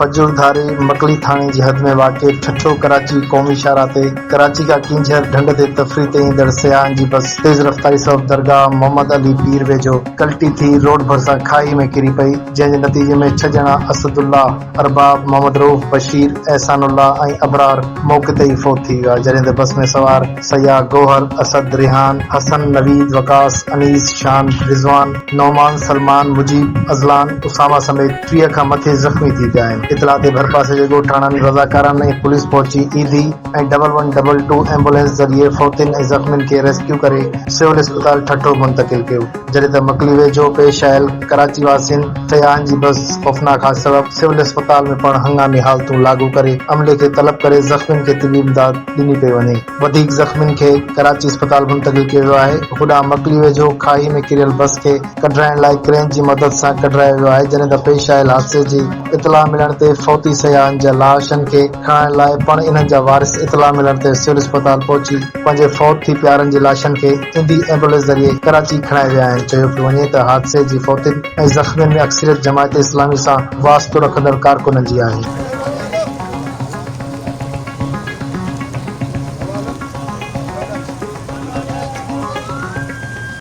फजूरधारी मकली थाणे जी हद में वाक़िअ ठठो कराची क़ौमी शाहराह ते कराची खां किंझर ढंढ ते तफ़रीह ते ईंदड़ सियाहनि जी बस तेज़ रफ़्तारी सबब दरगाह मोहम्मद अली पीर वेझो कल्टी थी रोड भरिसां खाई में किरी पई, जंहिं जे नतीजे में 6 ॼणा असदुल्ला, अरबाब, मोहम्मद रऊफ़, बशीर, एहसानुल्ला ऐं अबरार मौक़े ते ई फ़ौत थी विया, जॾहिं त बस में सवार सयाह गौहर, असद, रिहान, हसन, नवीद, वकास, अनीस, शान, रिज़वान, नौमान, सलमान, मुजीब, अज़लान, उसामा समेत 30 खां मथे ज़ख़्मी थी पिया आहिनि। इतला ते भरपासे जे ॻोठाणनि, रज़ाकारनि ऐं पुलिस पहुची ईदी ऐं 1122 एम्बुलेंस ज़रिए फ़ौतियुनि ऐं ज़ख़्मियुनि खे रेस्क्यू करे सिविल अस्पताल ठठो मुंतक़िल कयो, जॾहिं त मकली वेझो पेश आयल कराची वासियुनि सयाहनि जी बस ख़ौफ़नाक हादसे सबब सिविल अस्पताल में पण हंगामी हालतूं लागू करे अमले खे तलब करे ज़ख़्मियुनि खे तिबी इमदाद ॾिनी पई वञे। वधीक ज़ख़्मियुनि खे कराची अस्पताल मुंतक़िल कयो वियो आहे। होॾां मकली वेझो खाई में किरियल बस खे कढाइण लाइ क्रेन जी मदद सां कढायो वियो आहे, जॾहिं त पेश आयल हादसे जी इतला मिलण ते फ़ौती सयाहनि जा लाशनि खे खणण लाइ पण इन्हनि जा वारिस इतला मिलण ते सिविल अस्पताल पहुची पंहिंजे फ़ौत थी प्यारनि जे लाशनि खे ईंदी एम्बुलेंस ज़रिए कराची खणाए विया आहिनि। चयो पियो वञे त हादसे जी फ़ौतियुनि ऐं ज़ख़्मियुनि में अक्सरियत जमायत इस्लामी सां वास्तो रखंदड़ कारकुननि जी आहे।